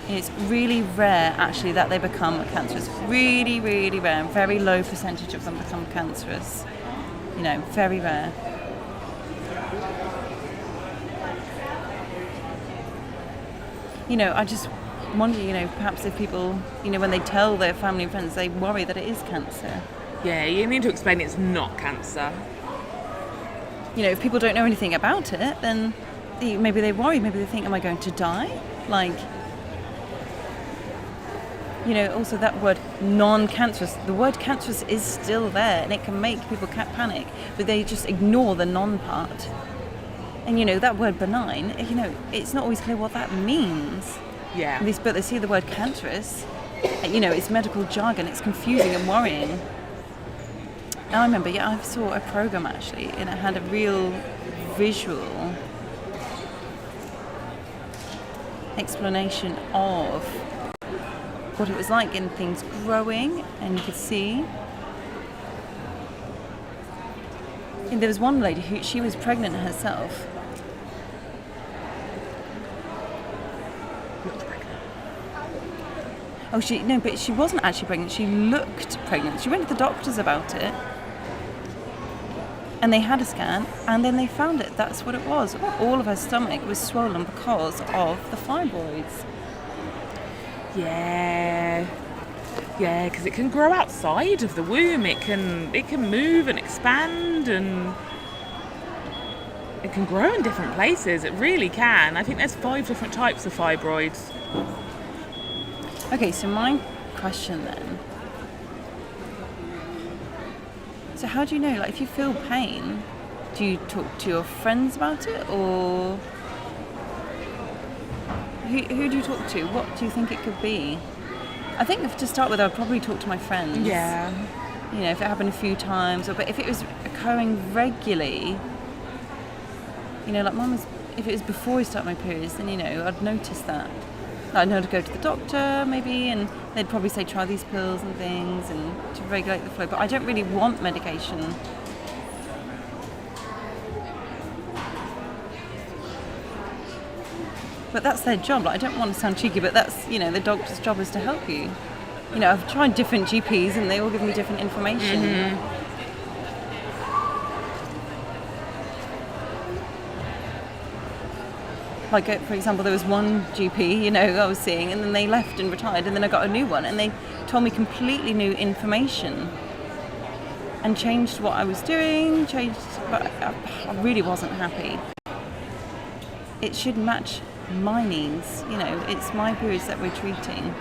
It's really rare, actually, that they become cancerous. Really, really rare. Very low percentage of them become cancerous. Very rare. I just wonder, perhaps if people, when they tell their family and friends, they worry that it is cancer. Yeah, you need to explain it's not cancer. If people don't know anything about it, then maybe they worry, maybe they think, am I going to die? Also that word non-cancerous, the word cancerous is still there and it can make people panic, but they just ignore the non part. And that word benign, it's not always clear what that means. Yeah. But they see the word cancerous, it's medical jargon, it's confusing and worrying. And I remember, I saw a program actually, and it had a real visual explanation of what it was like in things growing, and you could see. And there was one lady she was pregnant herself. Oh, but she wasn't actually pregnant. She looked pregnant. She went to the doctors about it, and they had a scan, and then they found it. That's what it was. All of her stomach was swollen because of the fibroids. Yeah, because it can grow outside of the womb. It can move and expand, and it can grow in different places. It really can. I think there's 5 different types of fibroids. Okay, so my question then. So how do you know? If you feel pain, do you talk to your friends about it, or who do you talk to? What do you think it could be? I think to start with, I'd probably talk to my friends. Yeah. If it happened a few times, but if it was occurring regularly, if it was before I start my periods, then I'd notice that. I'd know to go to the doctor maybe, and they'd probably say try these pills and things and to regulate the flow, but I don't really want medication. But that's their job. I don't want to sound cheeky, but that's, the doctor's job is to help you. I've tried different GPs and they all give me different information. Mm-hmm. For example, there was one GP, I was seeing, and then they left and retired, and then I got a new one, and they told me completely new information and changed what I was doing, but I really wasn't happy. It should match my needs, it's my periods that we're treating.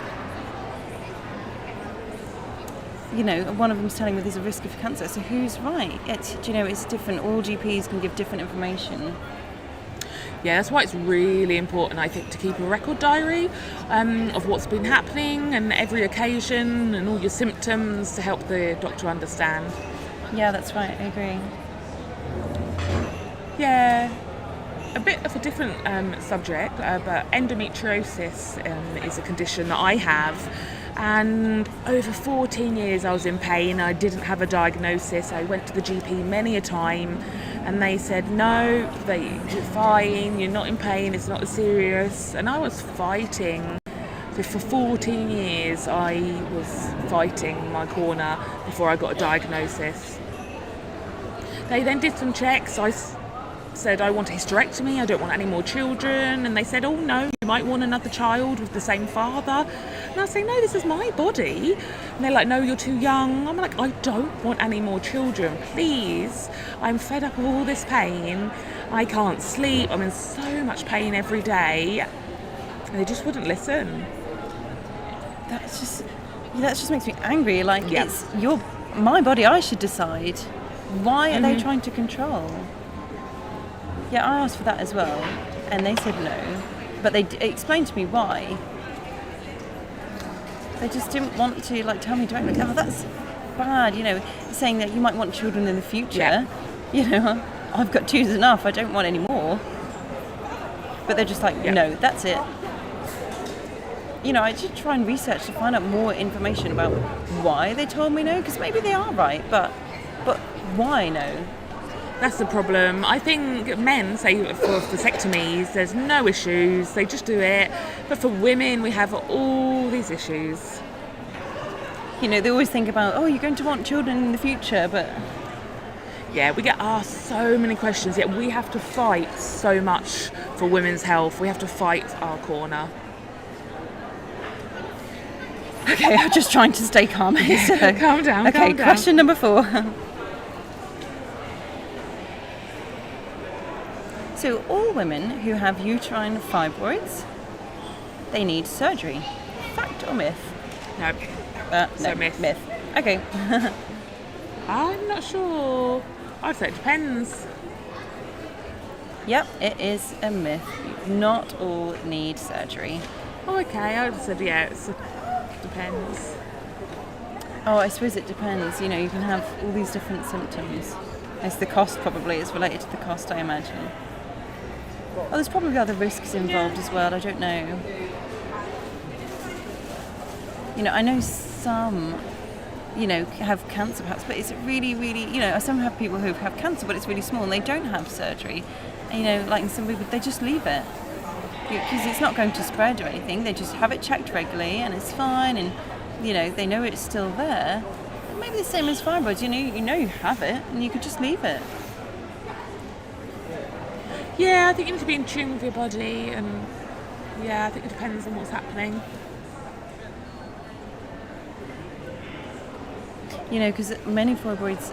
One of them's telling me there's a risk of cancer, so who's right? It's different. All GPs can give different information. Yeah, that's why it's really important, I think, to keep a record diary of what's been happening and every occasion and all your symptoms to help the doctor understand. Yeah, that's right, I agree. Yeah, a bit of a different subject, but endometriosis is a condition that I have. And over 14 years I was in pain. I didn't have a diagnosis. I went to the GP many a time and they said, no, you're fine, you're not in pain, it's not serious. And I was fighting. So for 14 years I was fighting my corner before I got a diagnosis. They then did some checks. I said I want a hysterectomy, I don't want any more children, and they said, oh no, you might want another child with the same father. And I was saying, no, this is my body. And they're like, no, you're too young. I'm like, I don't want any more children, please. I'm fed up of all this pain. I can't sleep, I'm in so much pain every day. And they just wouldn't listen. That just makes me angry. Yeah. It's my body, I should decide. Why are they trying to control? Yeah, I asked for that as well, and they said no, but they explained to me why. They just didn't want to tell me directly, oh, that's bad, saying that you might want children in the future. Yeah. I've got 2's enough, I don't want any more. But they're just no, that's it. I should try and research to find out more information about why they told me no, because maybe they are right, but why no? That's the problem. I think men say for vasectomies there's no issues, they just do it. But for women we have all these issues. They always think about, oh, you're going to want children in the future, but Yeah, we get asked so many questions, yet we have to fight so much for women's health. We have to fight our corner. Okay, I'm just trying to stay calm. So, Calm down, okay, calm down. question number 4. So all women who have uterine fibroids, they need surgery. Fact or myth? No, No, myth. Okay. I'm not sure. I'd say it depends. Yep, it is a myth. Not all need surgery. Oh, okay, I would have said it depends. Oh, I suppose it depends. You know, you can have all these different symptoms. It's the cost probably. It's related to the cost, I imagine. Oh, there's probably other risks involved as well. I don't know. You know, I know some, you know, have cancer perhaps, but it's really, really, you know, some have people who have cancer, but it's really small and they don't have surgery. And, you know, like some people, they just leave it because it's not going to spread or anything. They just have it checked regularly and it's fine, and you know, they know it's still there. And maybe the same as fibroids. You know you have it and you could just leave it. Yeah, I think you need to be in tune with your body, and yeah, I think it depends on what's happening. You know, because many fibroids,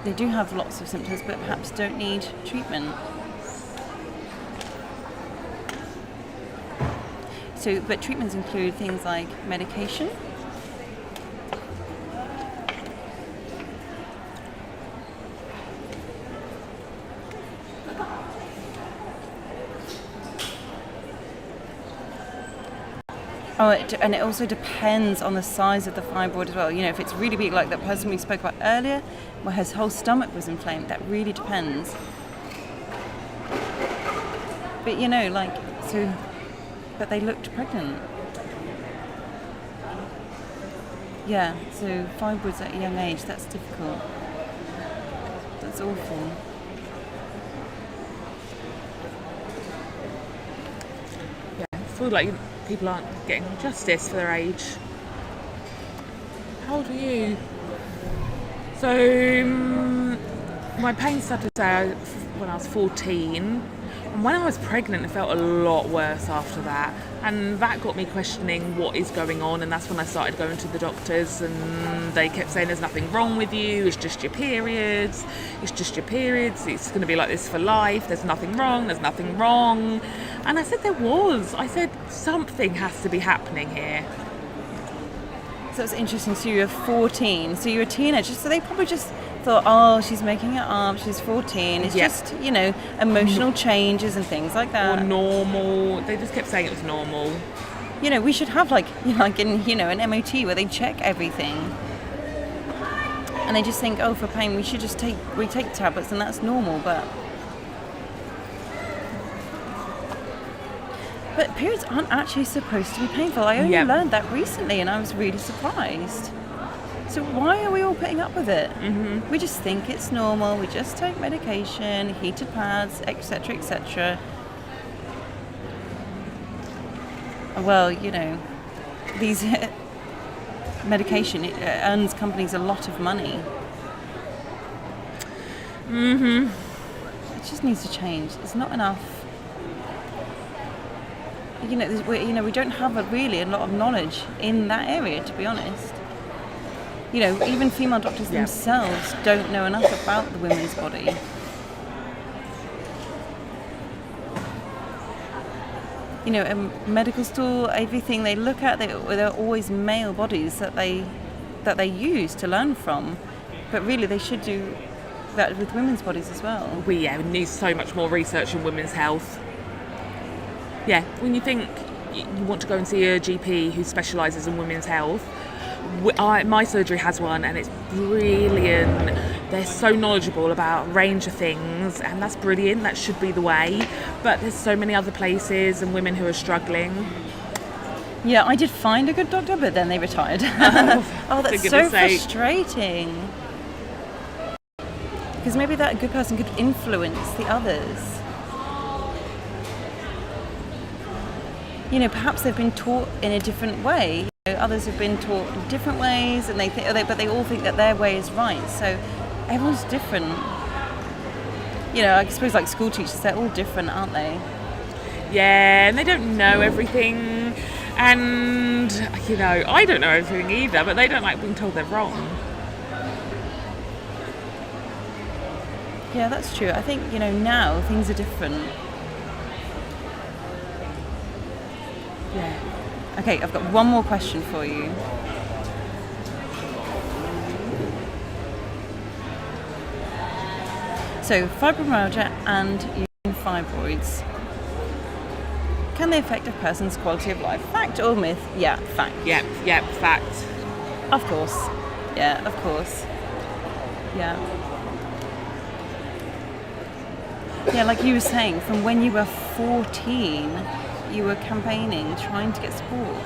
they do have lots of symptoms, but perhaps don't need treatment. So, but treatments include things like medication. Oh, and it also depends on the size of the fibroid as well. You know, if it's really big, like that person we spoke about earlier, where his whole stomach was inflamed, that really depends. But you know, like, so, but they looked pregnant. Yeah, so fibroids at a young age, that's difficult. That's awful. Yeah, I feel like people aren't getting justice for their age. How old are you? So, my pain started when I was 14. And when I was pregnant, it felt a lot worse after that. And that got me questioning what is going on. And that's when I started going to the doctors, and they kept saying there's nothing wrong with you. It's just your periods. It's just your periods. It's going to be like this for life. There's nothing wrong. There's nothing wrong. And I said there was. I said something has to be happening here. So it's interesting. So you were 14. So you were a teenager. So they probably just thought, oh, she's making it up. She's 14. It's just, you know, emotional changes and things like that. Or normal. They just kept saying it was normal. You know, we should have like an MOT where they check everything. And they just think, oh, for pain, we take tablets and that's normal. But periods aren't actually supposed to be painful. I only learned that recently and I was really surprised. So why are we all putting up with it? Mm-hmm. We just think it's normal. We just take medication, heated pads, etc., etc. Well, you know, these medication, it earns companies a lot of money. Mm-hmm. It just needs to change. It's not enough. You know, we don't have a lot of knowledge in that area, to be honest. You know, even female doctors themselves don't know enough about the women's body. You know, a medical store, everything they look at, they're always male bodies that they use to learn from. But really, they should do that with women's bodies as well. We need so much more research in women's health. Yeah, when you think you want to go and see a GP who specialises in women's health, my surgery has one and it's brilliant. They're so knowledgeable about a range of things, and that's brilliant. That should be the way. But there's so many other places and women who are struggling. Yeah, I did find a good doctor, but then they retired. Oh, that's so frustrating. Because maybe that good person could influence the others. You know, perhaps they've been taught in a different way. You know, others have been taught in different ways, and but they all think that their way is right. So everyone's different. You know, I suppose like school teachers, they're all different, aren't they? Yeah, and they don't know everything. And, you know, I don't know everything either, but they don't like being told they're wrong. Yeah, that's true. I think, you know, now things are different. Yeah. Okay, I've got one more question for you. So, fibromyalgia and uterine fibroids. Can they affect a person's quality of life? Fact or myth? Yeah, fact. Yep, fact. Of course. Yeah, of course. Yeah. Yeah, like you were saying, from when you were 14, you were campaigning, trying to get support.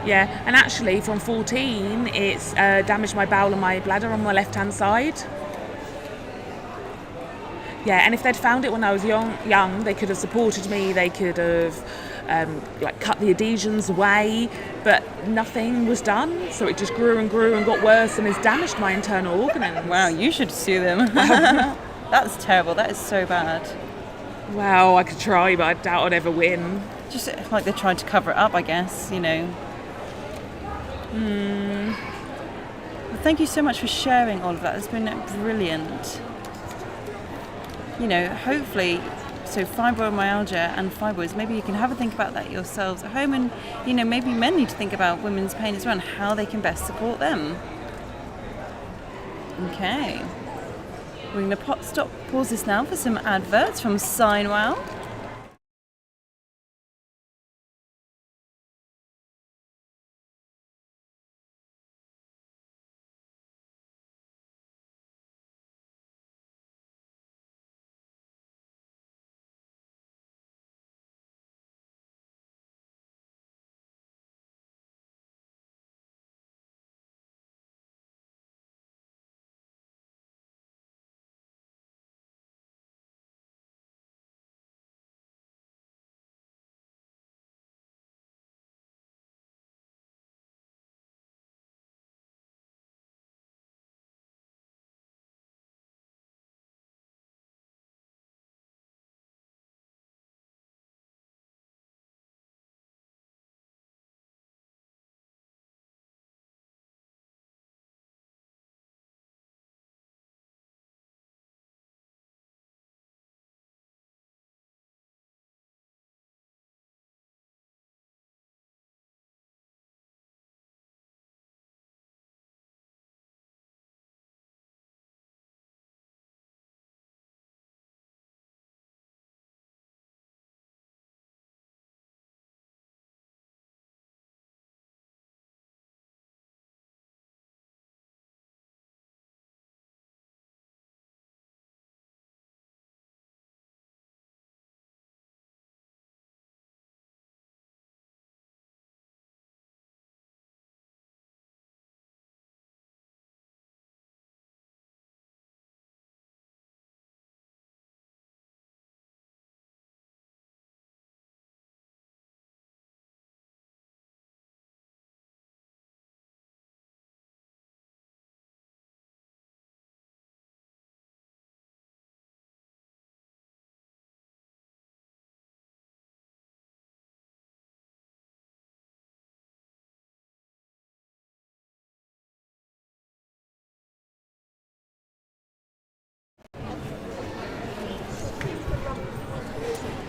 Yeah, and actually from 14, it's damaged my bowel and my bladder on my left-hand side. Yeah, and if they'd found it when I was young, they could have supported me. They could have cut the adhesions away, but nothing was done. So it just grew and got worse, and has damaged my internal organs. Wow, you should sue them. That's terrible. That is so bad. Well, I could try, but I doubt I'd ever win. Just like they're trying to cover it up, I guess. You know. Well, thank you so much for sharing all of that. It's been brilliant. You know, hopefully, so fibromyalgia and fibroids, maybe you can have a think about that yourselves at home, and, you know, maybe men need to think about women's pain as well and how they can best support them. Okay. We're going to pause this now for some adverts from Signwell.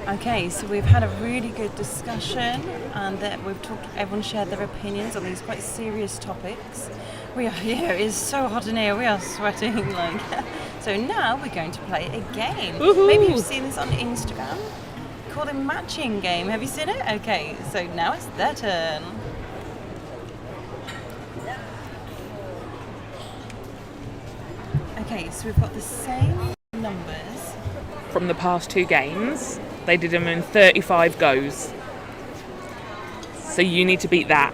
Okay, so we've had a really good discussion, and that everyone shared their opinions on these quite serious topics. It is so hot in here, we are sweating like. So now we're going to play a game. Woohoo! Maybe you've seen this on Instagram, called a matching game. Have you seen it? Okay, so now it's their turn. Okay, so we've got the same numbers. From the past 2 games, they did them in 35 goes. So you need to beat that.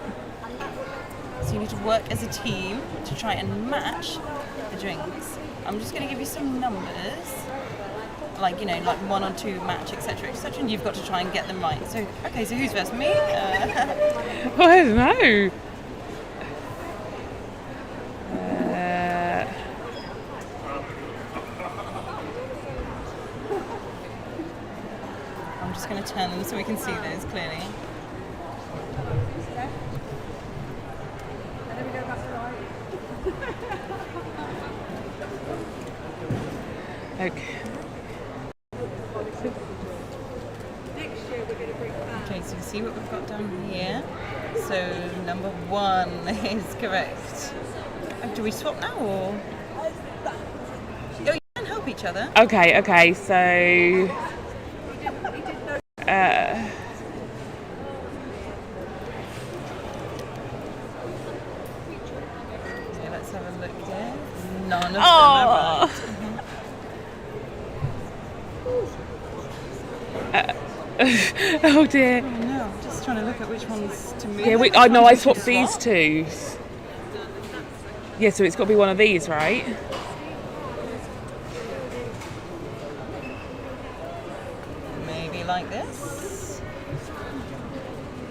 So you need to work as a team to try and match the drinks. I'm just going to give you some numbers, like, you know, like 1 or 2 match, etc., etc., and you've got to try and get them right. So, okay, so who's first? Me? I don't know. turn them so we can see those clearly. Okay. Okay, so you see what we've got down here. So number 1 is correct. Oh, do we swap now or? Oh, you can help each other. Okay, so So let's have a look here. None of them are right. oh dear. Oh no, I'm just trying to look at which ones to move. Yeah, I know I swapped these two. Yeah, so it's got to be one of these, right? Maybe like this.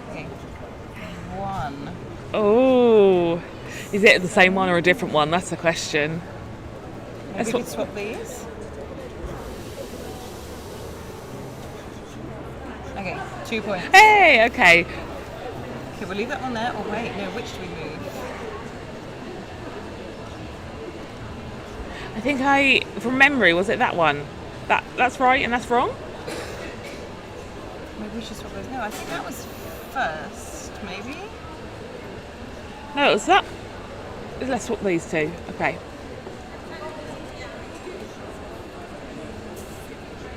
Okay. 1. Oh, is it the same one or a different one? That's the question. Maybe we could swap these. Okay, 2 points. Hey, okay. Okay, we'll leave that one there. Oh wait, no, which do we move? I think from memory, was it that one? That's right and that's wrong? Maybe we should swap those. No, I think that was first, maybe? No, it was that. Let's swap these two. Okay.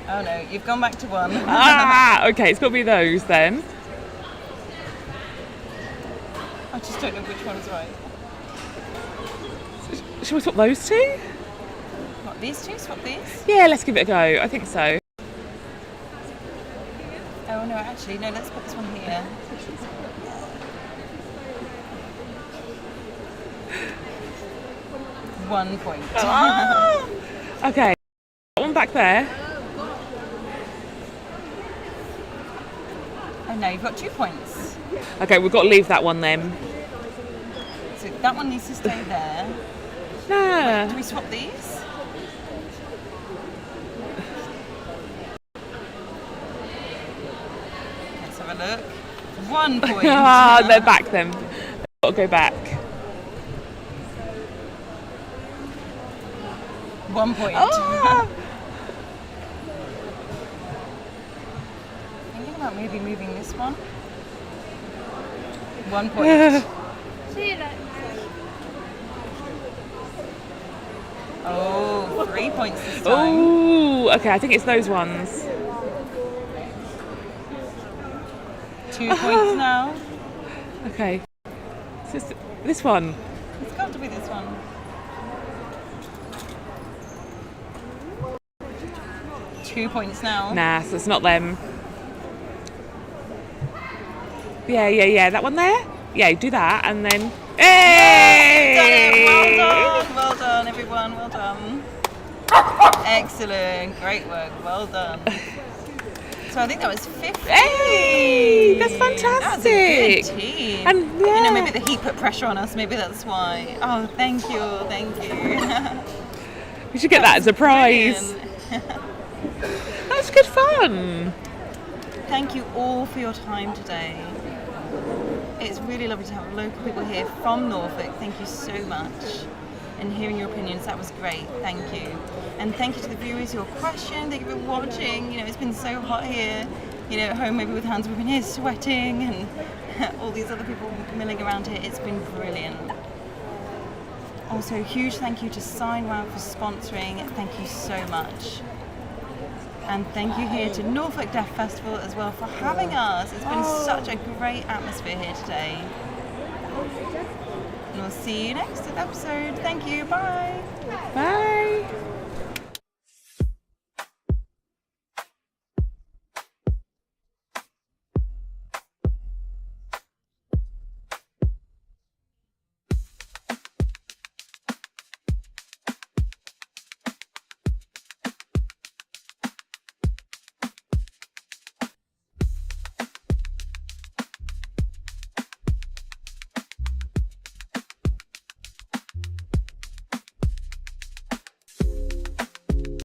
Oh no, you've gone back to 1. Okay, it's got to be those then. I just don't know which one is right. Should we swap those two? What, these two? Swap these? Yeah, let's give it a go. I think so. Oh no, actually, no, let's put this one here. One point. Okay. That one back there. Oh no, you've got 2 points. Okay, we've got to leave that one then. So that one needs to stay there. Do No. we swap these? Let's have a look. 1 point. They're back then. Got to go back. 1 point. Oh. Thinking about maybe moving this one. 1 point. Oh, 3 points this time. Oh, okay. I think it's those ones. 2 points now. Okay. So it's this one. It's got to be this one. Two points now. Nah, so it's not them. Yeah. That one there? Yeah, do that and then. Hey! Done it. Well done, everyone. Well done. Excellent. Great work. Well done. So I think that was 50. Hey! That's fantastic. That was a good team. And yeah. You know, maybe the heat put pressure on us. Maybe that's why. Oh, thank you. We should get that as a prize. Brilliant. That was good fun. Thank you all for your time today. It's really lovely to have local people here from Norfolk. Thank you so much. And hearing your opinions, that was great. Thank you. And thank you to the viewers, your questions, thank you for watching. You know, it's been so hot here, you know, at home maybe with Hans, we've been here sweating and all these other people milling around here. It's been brilliant. Also, a huge thank you to SignWow for sponsoring. Thank you so much. And thank you here to Norfolk Deaf Festival as well for having us. It's been such a great atmosphere here today. And we'll see you next episode. Thank you. Bye. Bye.